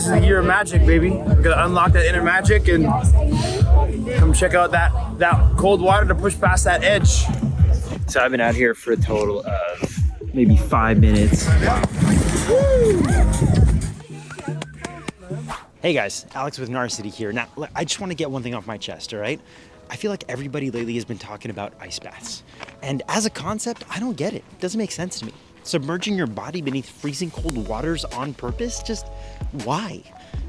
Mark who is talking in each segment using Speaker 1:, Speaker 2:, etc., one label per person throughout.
Speaker 1: This is a year of magic, baby. We're gonna unlock that inner magic and come check out that cold water to push past that edge.
Speaker 2: So I've been out here for a total of maybe 5 minutes. Hey guys, Alex with Narcity here. Now, I just want to get one thing off my chest, all right? I feel like everybody lately has been talking about ice baths. And as a concept, I don't get it. It doesn't make sense to me. Submerging your body beneath freezing cold waters on purpose? Just why?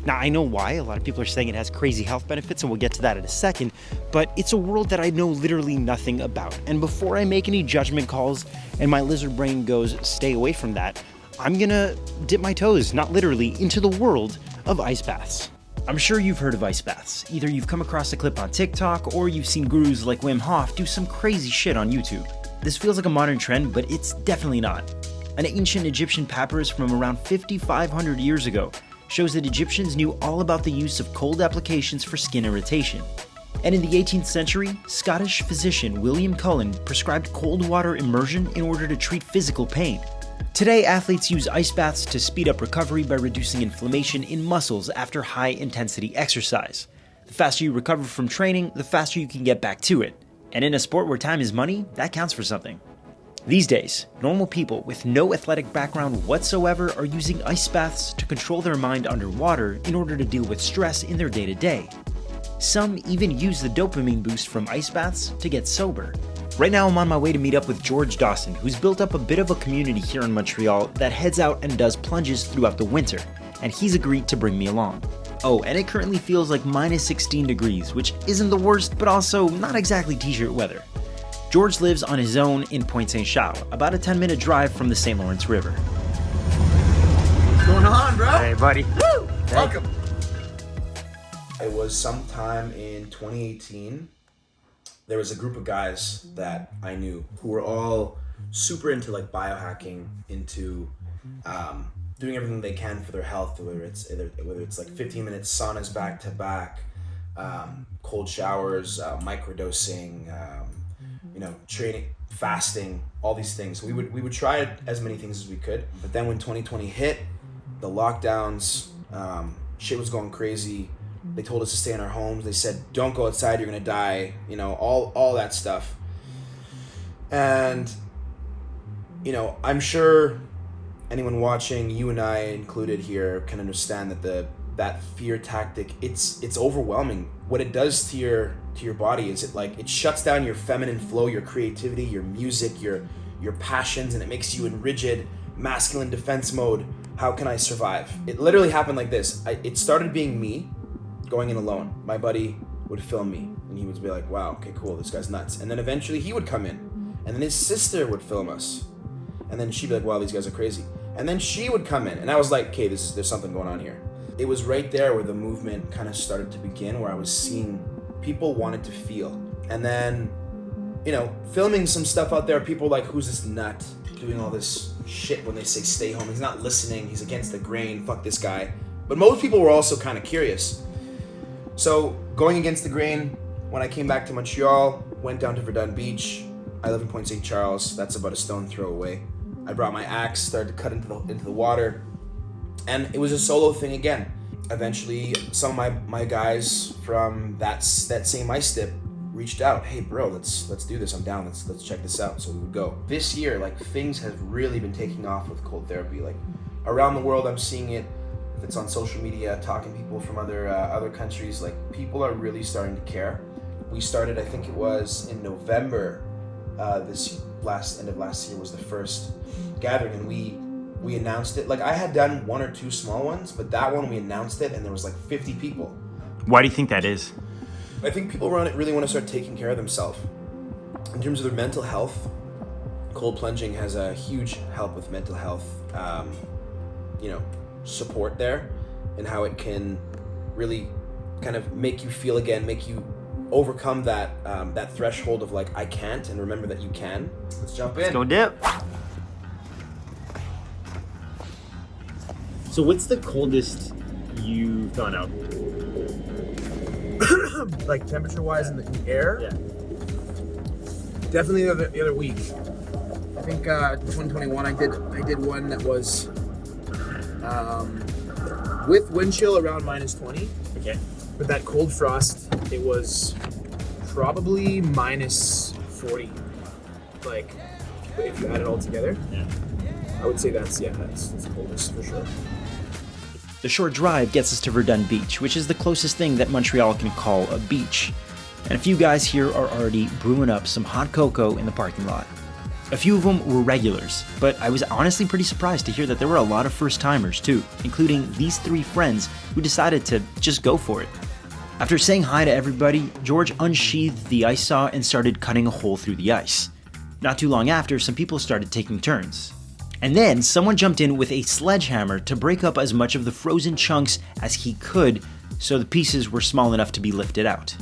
Speaker 2: Now, I know why. A lot of people are saying it has crazy health benefits, and we'll get to that in a second, but it's a world that I know literally nothing about. And before I make any judgment calls and my lizard brain goes, stay away from that, I'm gonna dip my toes, not literally, into the world of ice baths. I'm sure you've heard of ice baths. Either you've come across a clip on TikTok or you've seen gurus like Wim Hof do some crazy shit on YouTube. This feels like a modern trend, but it's definitely not. An ancient Egyptian papyrus from around 5,500 years ago shows that Egyptians knew all about the use of cold applications for skin irritation. And in the 18th century, Scottish physician William Cullen prescribed cold water immersion in order to treat physical pain. Today, athletes use ice baths to speed up recovery by reducing inflammation in muscles after high-intensity exercise. The faster you recover from training, the faster you can get back to it. And in a sport where time is money, that counts for something. These days, normal people with no athletic background whatsoever are using ice baths to control their mind underwater in order to deal with stress in their day-to-day. Some even use the dopamine boost from ice baths to get sober. Right now I'm on my way to meet up with George Dawson, who's built up a bit of a community here in Montreal that heads out and does plunges throughout the winter, and he's agreed to bring me along. Oh, and it currently feels like minus 16 degrees, which isn't the worst, but also not exactly t-shirt weather. George lives on his own in Pointe Saint-Charles, about a 10-minute drive from the St. Lawrence River.
Speaker 1: What's going on, bro?
Speaker 2: Hey, buddy.
Speaker 1: Woo!
Speaker 2: Hey.
Speaker 1: Welcome. It was sometime in 2018. There was a group of guys that I knew who were all super into like biohacking, into doing everything they can for their health, whether it's like 15-minute saunas back to back, cold showers, microdosing, training, fasting, all these things. We would try as many things as we could. But then when 2020 hit, the lockdowns, shit was going crazy. They told us to stay in our homes. They said, don't go outside, you're gonna die, all that stuff. And, I'm sure anyone watching, you and I included here, can understand that that fear tactic, it's overwhelming. What it does to your body is it shuts down your feminine flow, your creativity, your music, your passions, and it makes you in rigid masculine defense mode. How can I survive? It literally happened like this. It started being me going in alone. My buddy would film me and he would be like, wow, okay, cool, this guy's nuts. And then eventually he would come in and then his sister would film us. And then she'd be like, wow, these guys are crazy. And then she would come in and I was like, okay, there's something going on here. It was right there where the movement kind of started to begin, where I was seeing people wanted to feel. And then, filming some stuff out there, people were like, who's this nut doing all this shit when they say stay home? He's not listening, he's against the grain, fuck this guy. But most people were also kind of curious. So going against the grain, when I came back to Montreal, went down to Verdun Beach. I live in Pointe Saint-Charles, that's about a stone throw away. I brought my axe, started to cut into the water, and it was a solo thing again. Eventually, some of my guys from that same ice dip reached out. Hey bro, let's do this, I'm down, let's check this out. So we would go. This year, things have really been taking off with cold therapy. Around the world, I'm seeing it. If it's on social media, talking to people from other countries, people are really starting to care. We started, I think it was in November, end of last year was the first gathering, and we announced it. I had done one or two small ones, but that one we announced it and there was 50 people.
Speaker 2: Why do you think that is?
Speaker 1: I think people around it really want to start taking care of themselves. In terms of their mental health, cold plunging has a huge help with mental health, support there, and how it can really kind of make you feel again, make you overcome that threshold of I can't, and remember that you can. Let's jump in.
Speaker 2: Let's go dip. So what's the coldest you've gone out?
Speaker 1: Temperature-wise in the air?
Speaker 2: Yeah.
Speaker 1: Definitely the other week. I think 2021 I did one that was
Speaker 3: with wind chill around -20.
Speaker 2: Okay.
Speaker 3: With that cold frost, it was probably -40. Like, if you add it all together,
Speaker 2: Yeah.
Speaker 3: I would say that's the coldest for sure.
Speaker 2: The short drive gets us to Verdun Beach, which is the closest thing that Montreal can call a beach. And a few guys here are already brewing up some hot cocoa in the parking lot. A few of them were regulars, but I was honestly pretty surprised to hear that there were a lot of first-timers too, including these 3 friends who decided to just go for it. After saying hi to everybody, George unsheathed the ice saw and started cutting a hole through the ice. Not too long after, some people started taking turns. And then someone jumped in with a sledgehammer to break up as much of the frozen chunks as he could so the pieces were small enough to be lifted out.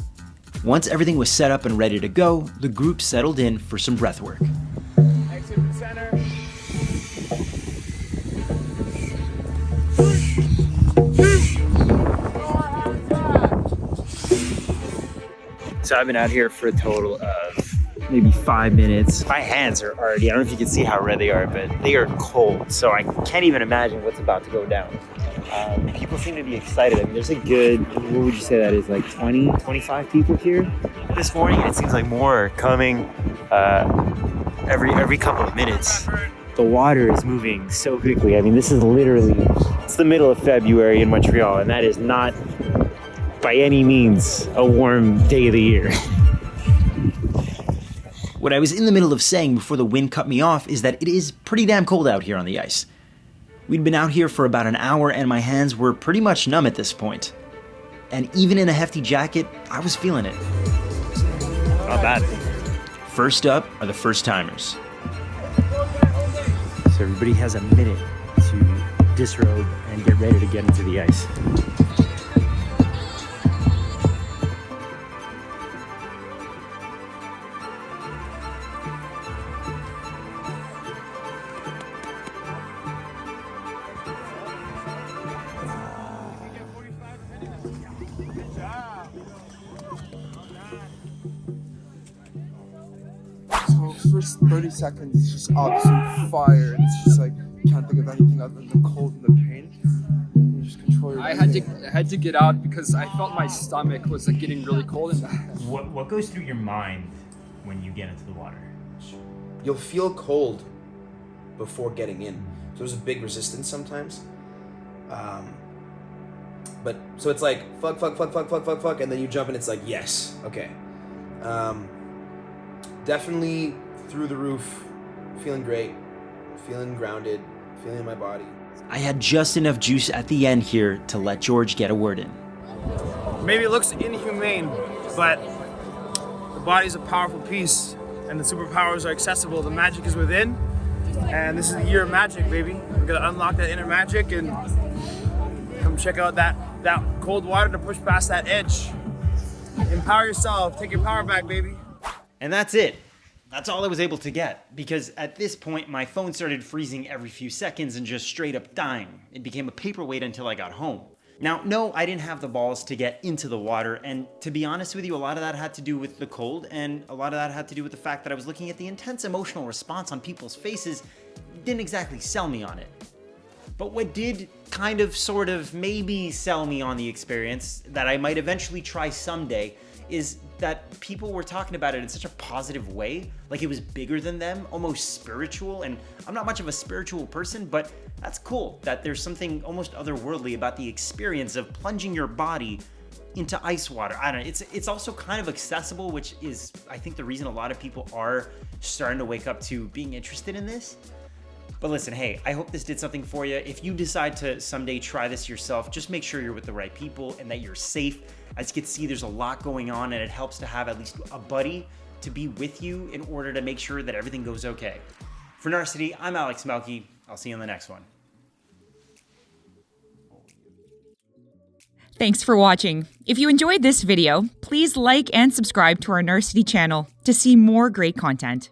Speaker 2: Once everything was set up and ready to go, the group settled in for some breath work.
Speaker 3: Exit in center.
Speaker 2: So I've been out here for a total of maybe 5 minutes. My hands are already, I don't know if you can see how red they are, but they are cold. So I can't even imagine what's about to go down. People seem to be excited. I mean, there's a good, what would you say that is, like 20, 25 people here this morning. It seems like more are coming every couple of minutes. The water is moving so quickly. I mean, this is literally, it's the middle of February in Montreal, and that is not by any means a warm day of the year. What I was in the middle of saying before the wind cut me off is that it is pretty damn cold out here on the ice. We'd been out here for about an hour and my hands were pretty much numb at this point. And even in a hefty jacket, I was feeling it. Not bad. First up are the first timers. So everybody has a minute to disrobe and get ready to get into the ice.
Speaker 4: First 30 seconds is just absolute fire. It's just like you can't think of anything other than the cold and the pain. You just control your
Speaker 5: I
Speaker 4: breathing.
Speaker 5: had to get out because I felt my stomach was like getting really cold. And
Speaker 6: What goes through your mind when you get into the water?
Speaker 1: You'll feel cold before getting in. So there's a big resistance sometimes. But so it's like fuck, and then you jump and it's like yes, okay. Definitely through the roof, feeling great, feeling grounded, feeling my body.
Speaker 2: I had just enough juice at the end here to let George get a word in.
Speaker 3: Maybe it looks inhumane, but the body's a powerful piece and the superpowers are accessible. The magic is within, and this is the year of magic, baby. We're gonna unlock that inner magic and come check out that cold water to push past that edge. Empower yourself, take your power back, baby.
Speaker 2: And that's it. That's all I was able to get, because at this point my phone started freezing every few seconds and just straight up dying. It became a paperweight until I got home. Now, no, I didn't have the balls to get into the water, and to be honest with you, a lot of that had to do with the cold, and a lot of that had to do with the fact that I was looking at the intense emotional response on people's faces. Didn't exactly sell me on it. But what did kind of, sort of, maybe sell me on the experience that I might eventually try someday is that people were talking about it in such a positive way, like it was bigger than them, almost spiritual. And I'm not much of a spiritual person, but that's cool that there's something almost otherworldly about the experience of plunging your body into ice water. I don't know, it's also kind of accessible, which is, I think, the reason a lot of people are starting to wake up to being interested in this. But listen, hey, I hope this did something for you. If you decide to someday try this yourself, just make sure you're with the right people and that you're safe. As you can see, there's a lot going on, and it helps to have at least a buddy to be with you in order to make sure that everything goes okay. For Narcity, I'm Alex Melky. I'll see you in the next one.
Speaker 7: Thanks for watching. If you enjoyed this video, please like and subscribe to our Narcity channel to see more great content.